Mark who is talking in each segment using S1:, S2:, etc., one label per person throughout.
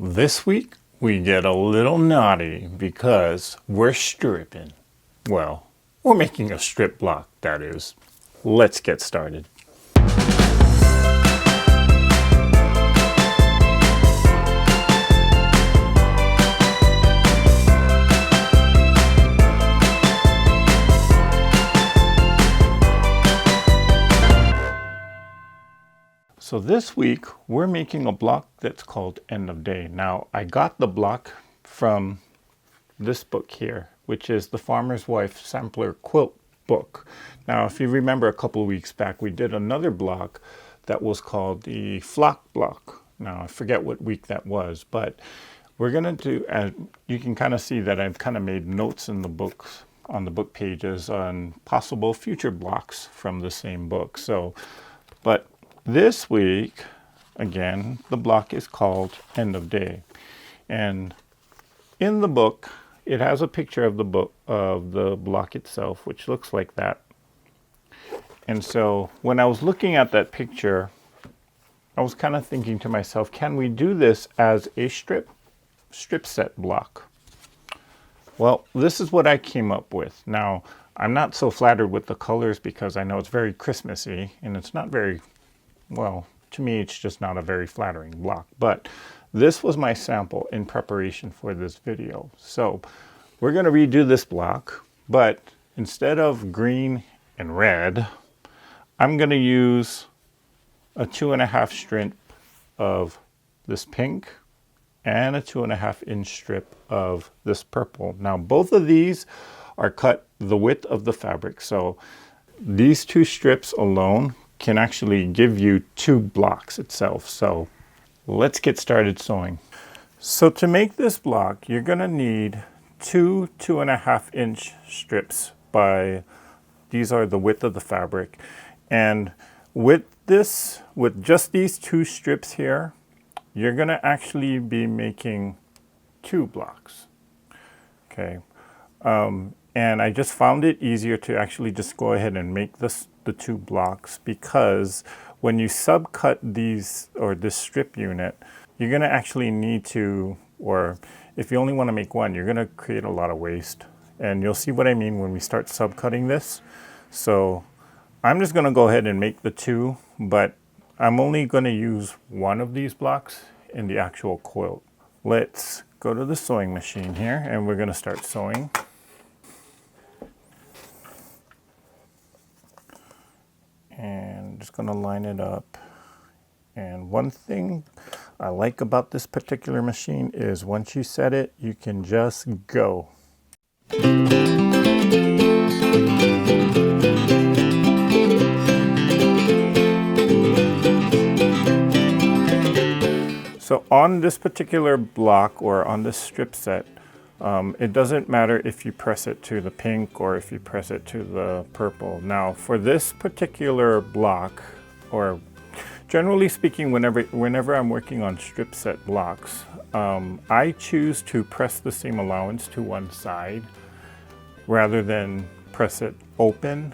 S1: This week, we get a little naughty because we're stripping. Well, we're making a strip block, that is. Let's get started. So this week, we're making a block that's called End of Day. Now, I got the block from this book here, which is the Farmer's Wife Sampler Quilt book. Now, if you remember a couple of weeks back, we did another block that was called the Flock block. Now, I forget what week that was, but we're going to do, and you can kind of see that I've kind of made notes in the books, on the book pages, on possible future blocks from the same book. But this week, again, the block is called End of Day. And in the book, it has a picture of the book, of the block itself, which looks like that. And so when I was looking at that picture, I was kind of thinking to myself, can we do this as a strip set block? Well, this is what I came up with. Now, I'm not so flattered with the colors because I know it's very Christmassy and it's not very, well, to me, it's just not a very flattering block. But this was my sample in preparation for this video. So we're going to redo this block, but instead of green and red, I'm going to use a 2.5 strip of this pink and a 2.5 inch strip of this purple. Now, both of these are cut the width of the fabric. So these two strips alone can actually give you two blocks itself. So let's get started sewing. So to make this block, you're going to need two 2.5 inch strips these are the width of the fabric. And with just these two strips here, you're going to actually be making two blocks. Okay. And I just found it easier to actually just go ahead and make the two blocks, because when you subcut these, or this strip unit, you're going to actually need to, or if you only want to make one, you're going to create a lot of waste. And you'll see what I mean when we start subcutting this. So I'm just going to go ahead and make the two, but I'm only going to use one of these blocks in the actual quilt. Let's go to the sewing machine here and we're going to start sewing. And just going to line it up. And one thing I like about this particular machine is once you set it, you can just go. So on this particular block, or on this strip set, it doesn't matter if you press it to the pink or if you press it to the purple. Now, for this particular block, or generally speaking, whenever I'm working on strip set blocks, I choose to press the seam allowance to one side rather than press it open.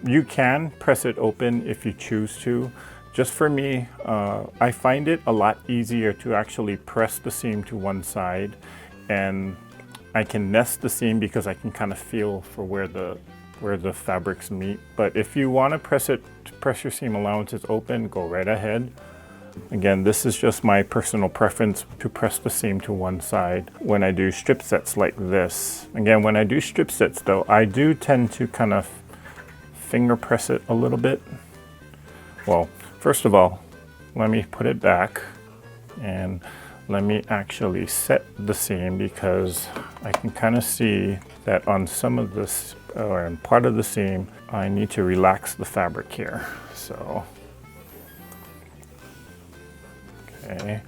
S1: You can press it open if you choose to. Just for me, I find it a lot easier to actually press the seam to one side, and I can nest the seam because I can kind of feel for where the fabrics meet. But if you want to press your seam allowances open, go right ahead. Again, this is just my personal preference to press the seam to one side when I do strip sets like this. Again, when I do strip sets though, I do tend to kind of finger press it a little bit. Well, first of all, let me put it back and let me actually set the seam, because I can kind of see that on some of this, or in part of the seam, I need to relax the fabric here. So, okay,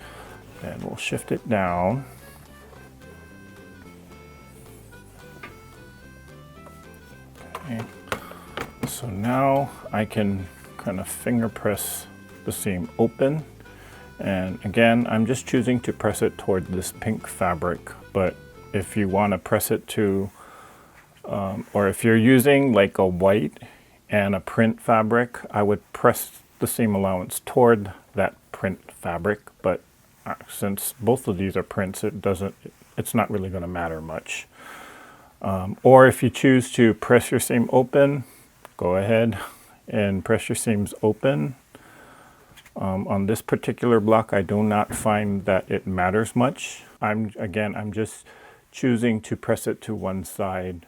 S1: then we'll shift it down. Okay, so now I can kind of finger press the seam open. And again, I'm just choosing to press it toward this pink fabric, but if you want to press it to, or if you're using like a white and a print fabric, I would press the seam allowance toward that print fabric. But since both of these are prints, it's not really going to matter much. Or if you choose to press your seam open, go ahead and press your seams open. On this particular block, I do not find that it matters much. I'm just choosing to press it to one side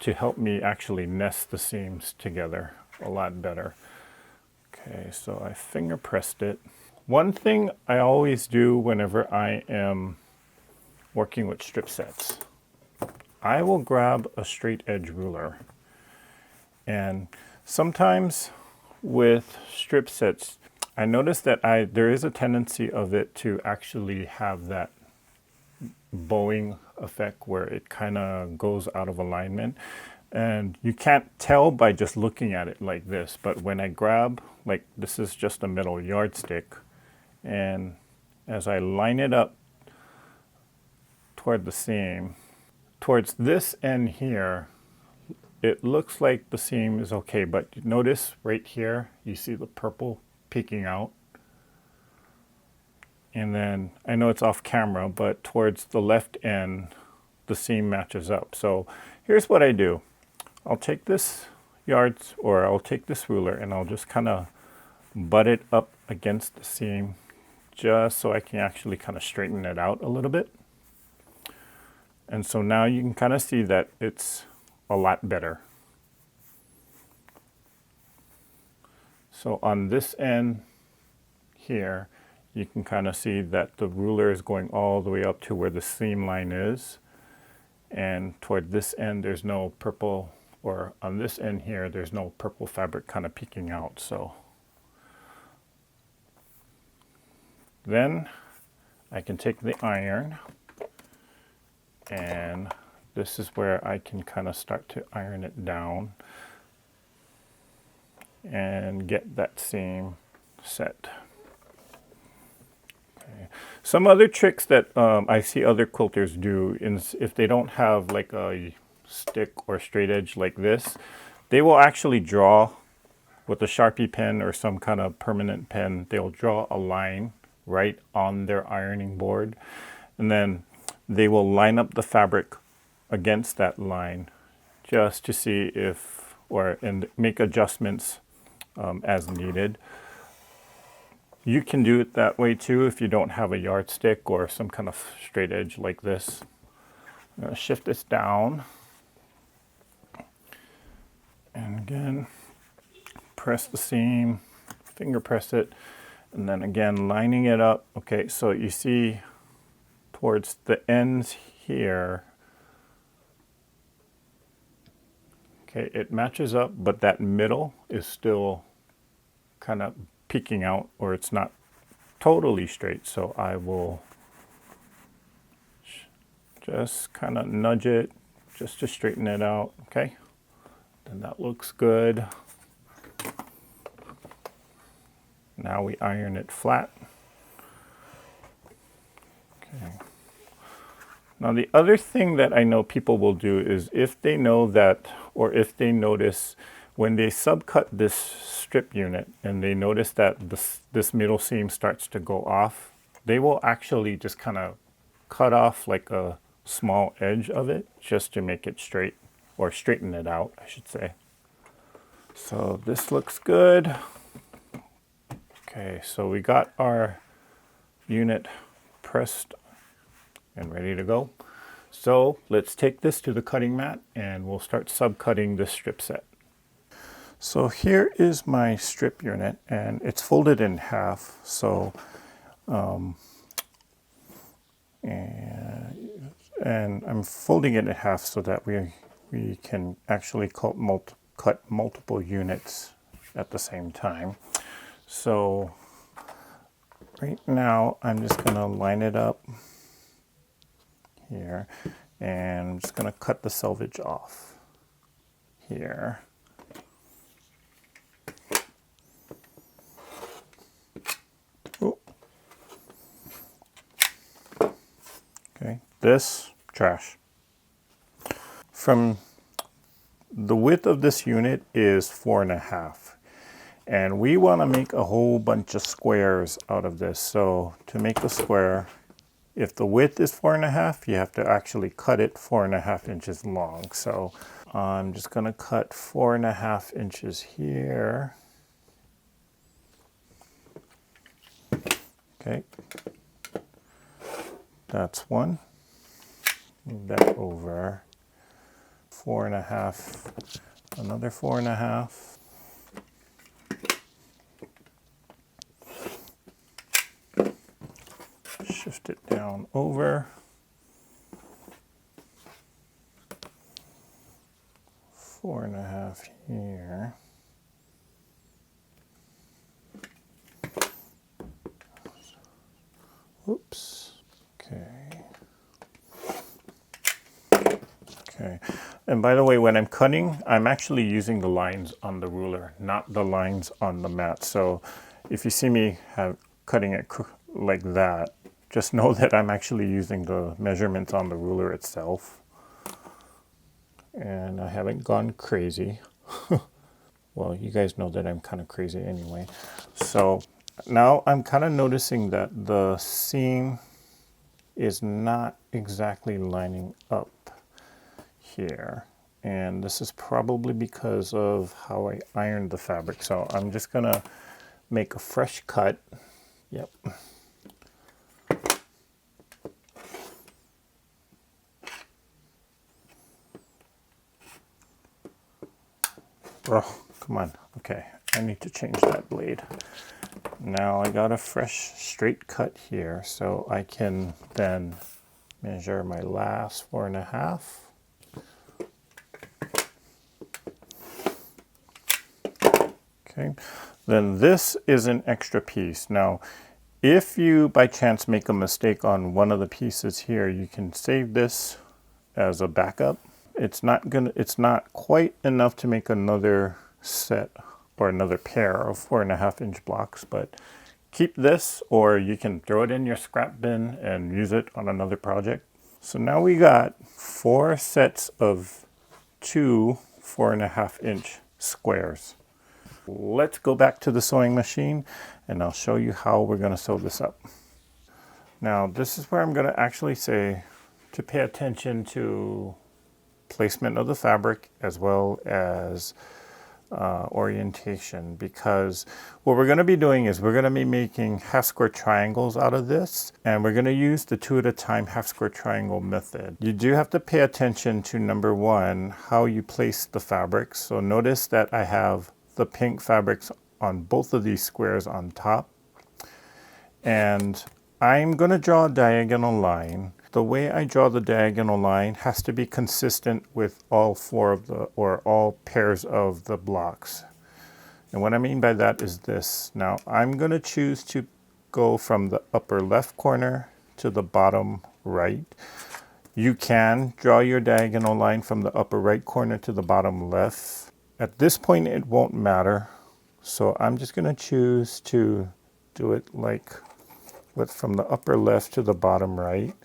S1: to help me actually nest the seams together a lot better. Okay, so I finger pressed it. One thing I always do whenever I am working with strip sets, I will grab a straight edge ruler. And sometimes with strip sets, I notice that there is a tendency of it to actually have that bowing effect where it kind of goes out of alignment. And you can't tell by just looking at it like this, but when I grab, like this is just a metal yardstick, and as I line it up toward the seam, towards this end here, it looks like the seam is okay, but notice right here, you see the purple peeking out. And then, I know it's off camera, but towards the left end, the seam matches up. So here's what I do. I'll take this I'll take this ruler and I'll just kind of butt it up against the seam just so I can actually kind of straighten it out a little bit. And so now you can kind of see that it's a lot better. So on this end here, you can kind of see that the ruler is going all the way up to where the seam line is. And toward this end, there's no purple, or on this end here, there's no purple fabric kind of peeking out. So then I can take the iron, and this is where I can kind of start to iron it down and get that seam set. Okay. Some other tricks that I see other quilters do is if they don't have like a stick or straight edge like this, they will actually draw with a Sharpie pen or some kind of permanent pen. They'll draw a line right on their ironing board, and then they will line up the fabric against that line just to see if, and make adjustments as needed. You can do it that way too if you don't have a yardstick or some kind of straight edge like this. I'm going to shift this down, and again press the seam, finger press it, and then again lining it up. Okay, so you see towards the ends here, okay, it matches up, but that middle is still kind of peeking out, or it's not totally straight. So I will just kind of nudge it just to straighten it out. Okay, then that looks good. Now we iron it flat. Okay. Now the other thing that I know people will do is if they know that, or if they notice when they subcut this strip unit and they notice that this middle seam starts to go off, they will actually just kind of cut off like a small edge of it just to make it straight, or straighten it out, I should say. So this looks good. Okay, so we got our unit pressed and ready to go. So let's take this to the cutting mat and we'll start subcutting this strip set. So here is my strip unit, and it's folded in half. So, and I'm folding it in half so that we can actually cut multiple units at the same time. So right now I'm just going to line it up here, and I'm just going to cut the selvage off here. Ooh. Okay, this trash. From the width of this unit is 4.5, And we want to make a whole bunch of squares out of this. So to make a square, if the width is 4.5, you have to actually cut it 4.5 inches long. So I'm just going to cut 4.5 inches here. Okay, that's one. Move that over. 4.5, another 4.5. Shift it down over. 4.5 here. Oops. Okay. Okay. And by the way, when I'm cutting, I'm actually using the lines on the ruler, not the lines on the mat. So if you see me cutting it like that, just know that I'm actually using the measurements on the ruler itself. And I haven't gone crazy. Well, you guys know that I'm kind of crazy anyway. So now I'm kind of noticing that the seam is not exactly lining up here. And this is probably because of how I ironed the fabric. So I'm just gonna make a fresh cut. Yep. Oh, come on. Okay, I need to change that blade. Now I got a fresh straight cut here, so I can then measure my last 4.5. Okay, then this is an extra piece. Now, if you by chance make a mistake on one of the pieces here, you can save this as a backup. It's not quite enough to make another set or another pair of 4.5-inch blocks, but keep this, or you can throw it in your scrap bin and use it on another project. So now we got 4 sets of 2 4.5-inch squares. Let's go back to the sewing machine and I'll show you how we're going to sew this up. Now this is where I'm going to actually say to pay attention to placement of the fabric as well as orientation, because what we're going to be doing is we're going to be making half square triangles out of this, and we're going to use the 2 at a time half square triangle method. You do have to pay attention to, number one, how you place the fabrics. So notice that I have the pink fabrics on both of these squares on top, and I'm going to draw a diagonal line. The way I draw the diagonal line has to be consistent with all 4 of the, or all pairs of the blocks. And what I mean by that is this. Now I'm going to choose to go from the upper left corner to the bottom right. You can draw your diagonal line from the upper right corner to the bottom left. At this point it won't matter. So I'm just going to choose to do it like from the upper left to the bottom right.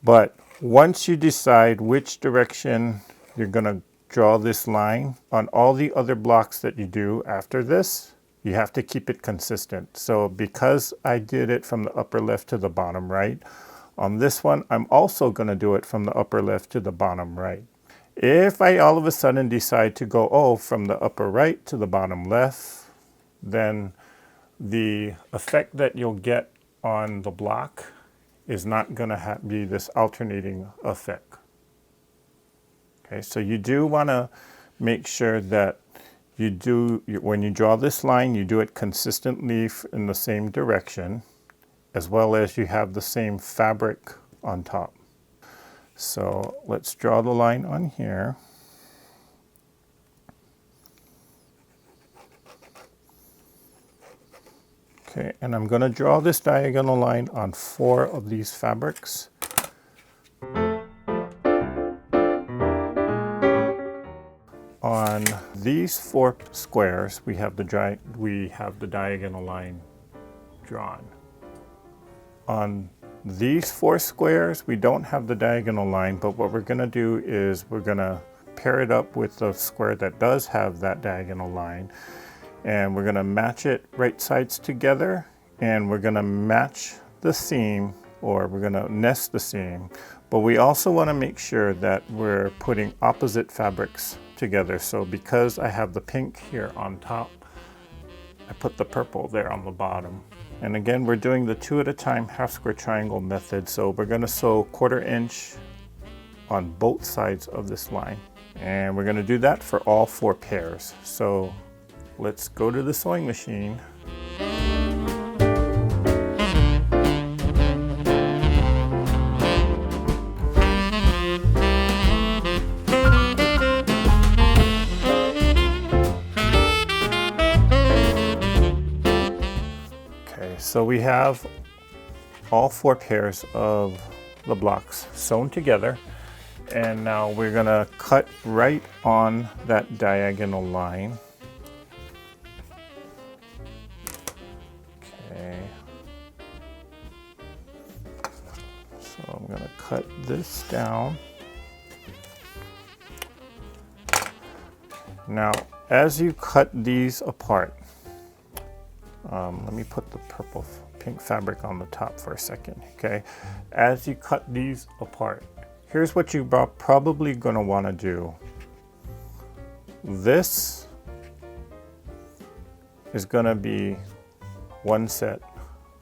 S1: But once you decide which direction you're going to draw this line, on all the other blocks that you do after this, you have to keep it consistent. So because I did it from the upper left to the bottom right, on this one, I'm also going to do it from the upper left to the bottom right. If I all of a sudden decide to go, from the upper right to the bottom left, then the effect that you'll get on the block is not going to be this alternating effect. Okay, so you do want to make sure that when you draw this line, you do it consistently in the same direction, as well as you have the same fabric on top. So let's draw the line on here. Okay, and I'm going to draw this diagonal line on 4 of these fabrics. On these 4 squares, we have the diagonal line drawn. On these 4 squares, we don't have the diagonal line, but what we're going to do is we're going to pair it up with the square that does have that diagonal line. And we're going to match it right sides together, and we're going to match the seam, or we're going to nest the seam. But we also want to make sure that we're putting opposite fabrics together. So because I have the pink here on top, I put the purple there on the bottom. And again, we're doing the 2 at a time half square triangle method. So we're going to sew 1/4 inch on both sides of this line. And we're going to do that for all 4 pairs. So let's go to the sewing machine. So we have all 4 pairs of the blocks sewn together, and now we're going to cut right on that diagonal line. Okay. So I'm going to cut this down. Now, as you cut these apart, let me put the pink fabric on the top for a second, okay? As you cut these apart, here's what you're probably gonna wanna do. This is gonna be one set,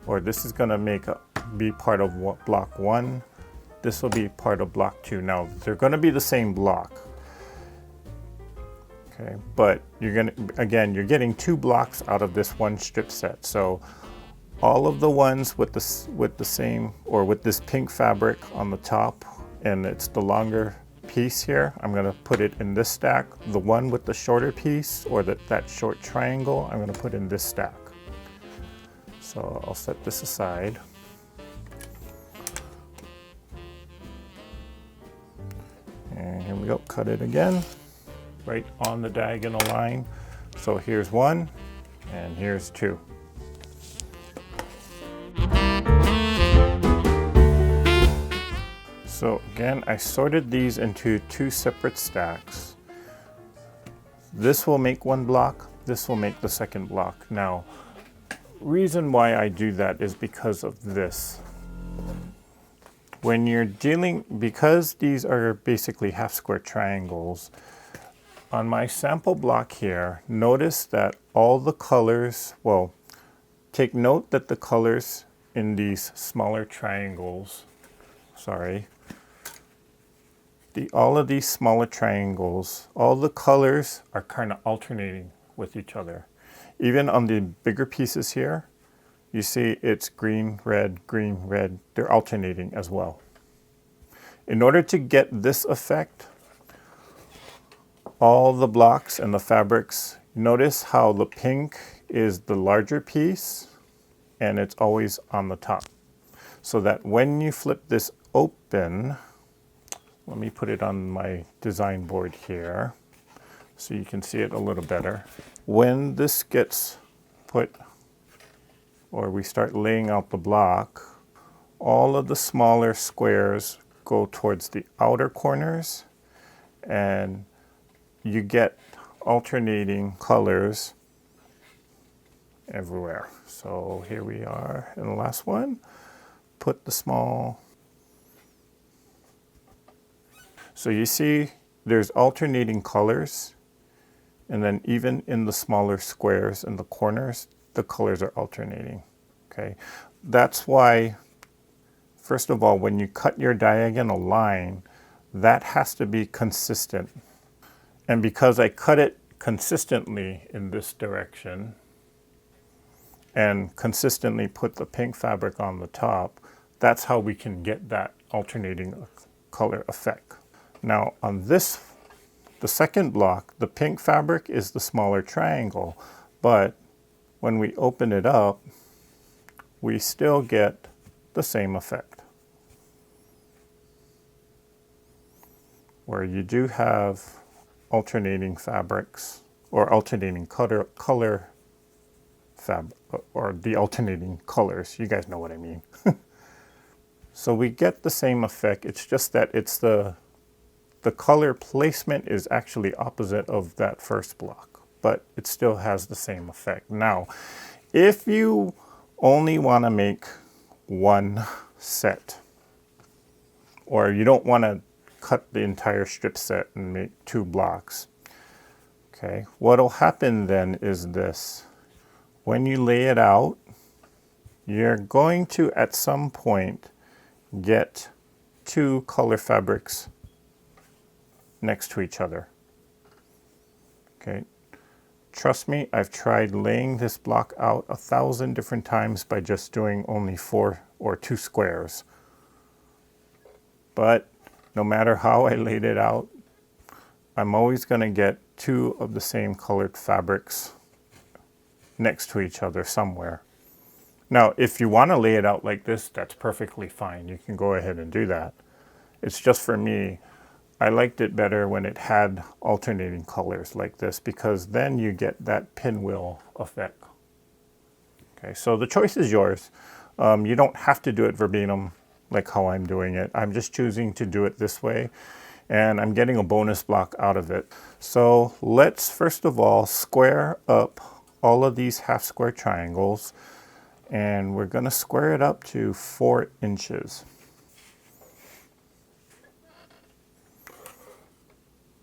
S1: or this is gonna be part of block 1. This will be part of block 2. Now, they're gonna be the same block. Okay, but you're getting 2 blocks out of this one strip set. So all of the ones with the same, or with this pink fabric on the top, and it's the longer piece here, I'm going to put it in this stack. The one with the shorter piece, or that short triangle, I'm going to put in this stack. So I'll set this aside. And here we go, cut it again. Right on the diagonal line. So here's 1 and here's 2. So again, I sorted these into 2 separate stacks. This will make 1 block, this will make the second block. Now, reason why I do that is because of this. When you're because these are basically half square triangles, on my sample block here, notice that all the colors, well, take note that the colors in these smaller triangles, all of these smaller triangles, all the colors are kind of alternating with each other. Even on the bigger pieces here, you see it's green, red, they're alternating as well. In order to get this effect, all the blocks and the fabrics, notice how the pink is the larger piece and it's always on the top. So that when you flip this open, let me put it on my design board here so you can see it a little better. When this gets put, or we start laying out the block, all of the smaller squares go towards the outer corners, and you get alternating colors everywhere. So here we are in the last one. Put the small. So you see there's alternating colors, and then even in the smaller squares in the corners, the colors are alternating, okay? That's why, first of all, when you cut your diagonal line, that has to be consistent. And because I cut it consistently in this direction and consistently put the pink fabric on the top, that's how we can get that alternating color effect. Now on this, the second block, the pink fabric is the smaller triangle, but when we open it up, we still get the same effect, where you do have alternating fabrics, or alternating color fabric, or the alternating colors. You guys know what I mean. So we get the same effect. It's just that it's the color placement is actually opposite of that first block. but it still has the same effect. Now, if you only want to make one set, or you don't want to cut the entire strip set and make 2 blocks, okay, what'll happen then is this. When you lay it out, you're going to at some point get 2 color fabrics next to each other. Okay, trust me, I've tried laying this block out 1,000 different times by just doing only 4 or 2 squares. But no matter how I laid it out, I'm always going to get 2 of the same colored fabrics next to each other somewhere. Now, if you want to lay it out like this, that's perfectly fine. You can go ahead and do that. It's just for me, I liked it better when it had alternating colors like this, because then you get that pinwheel effect. Okay, so the choice is yours. You don't have to do it verbatim like how I'm doing it. I'm just choosing to do it this way, and I'm getting a bonus block out of it. So let's first of all square up all of these half square triangles, and we're going to square it up to 4 inches.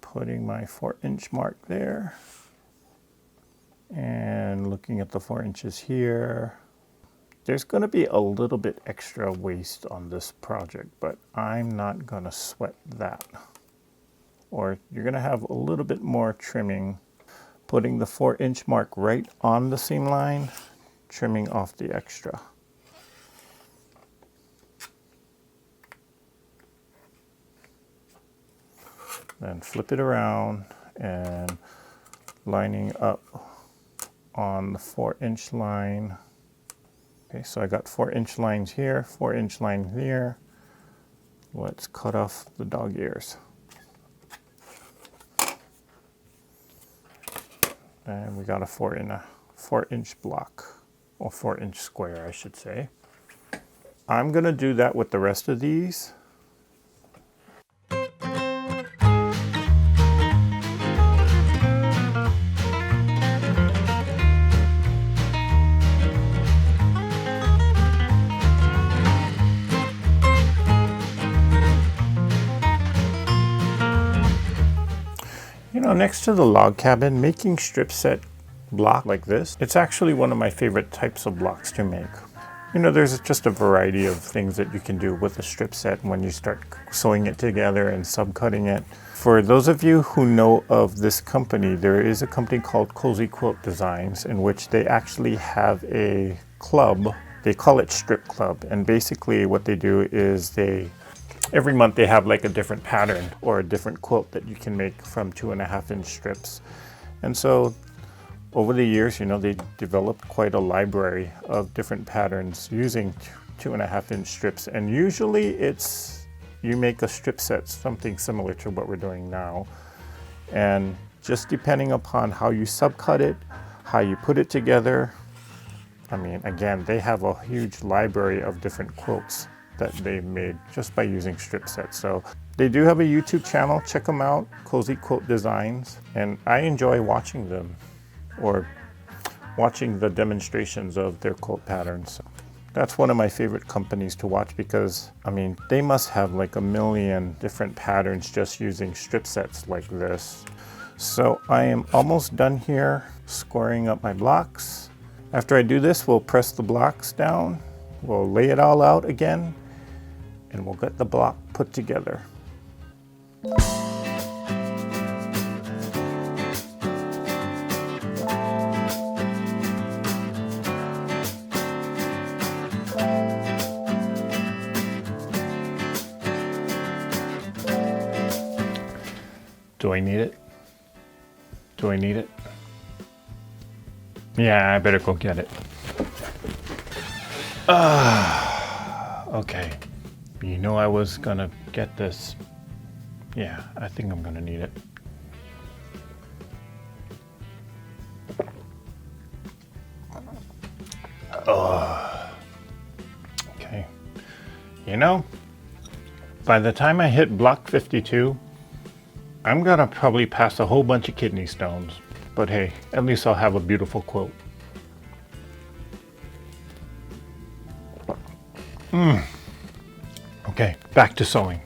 S1: Putting my 4-inch mark there, and looking at the 4 inches here. There's going to be a little bit extra waste on this project, but I'm not going to sweat that. Or you're going to have a little bit more trimming. Putting the 4-inch mark right on the seam line, trimming off the extra. Then flip it around and lining up on the 4-inch line. Okay, so I got 4-inch lines here, 4-inch line here. Let's cut off the dog ears. And we got a 4-inch block, or 4-inch square, I should say. I'm going to do that with the rest of these. You know, next to the log cabin, making strip set block like this, it's actually one of my favorite types of blocks to make. You know, there's just a variety of things that you can do with a strip set when you start sewing it together and subcutting it. For those of you who know of this company, there is a company called Cozy Quilt Designs, in which they actually have a club. They call it Strip Club, and basically what they do is every month they have like a different pattern or a different quilt that you can make from 2.5-inch strips. And so over the years, you know, they developed quite a library of different patterns using 2.5-inch strips. And usually you make a strip set, something similar to what we're doing now. And just depending upon how you subcut it, how you put it together, I mean, again, they have a huge library of different quilts that they've made just by using strip sets. So they do have a YouTube channel. Check them out, Cozy Quilt Designs. And I enjoy watching them, or watching the demonstrations of their quilt patterns. That's one of my favorite companies to watch, because, I mean, they must have like 1 million different patterns just using strip sets like this. So I am almost done here squaring up my blocks. After I do this, we'll press the blocks down, we'll lay it all out again, and we'll get the block put together. Do I need it? Do I need it? Yeah, I better go get it. Okay. You know I was gonna get this. Yeah, I think I'm gonna need it. Okay. You know, by the time I hit block 52, I'm gonna probably pass a whole bunch of kidney stones. but hey, at least I'll have a beautiful quilt. Okay, back to sewing.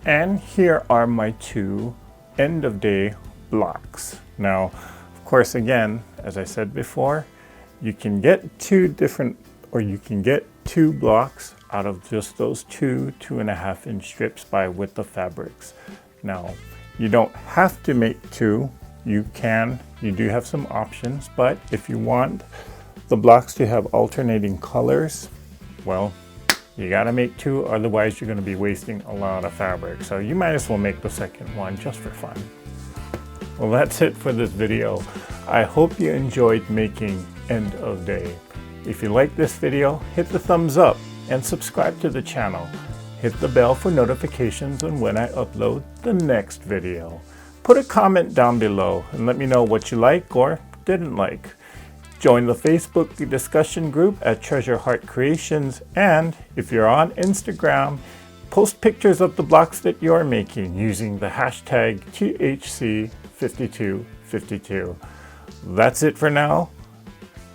S1: And here are my two end of day blocks. Now, of course, again, as I said before, you can get two blocks out of just those 2.5 inch strips by width of fabrics. Now, you don't have to make two. You do have some options, but if you want the blocks to have alternating colors, well, you gotta make two, otherwise you're gonna be wasting a lot of fabric. So you might as well make the second one just for fun. Well, that's it for this video. I hope you enjoyed making end of day. If you like this video, hit the thumbs up and subscribe to the channel. Hit the bell for notifications on when I upload the next video. Put a comment down below and let me know what you like or didn't like. Join the Facebook discussion group at Treasure Heart Creations, and if you're on Instagram, post pictures of the blocks that you're making using the hashtag THC5252. That's it for now.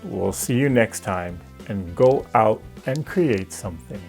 S1: We'll see you next time, and go out and create something.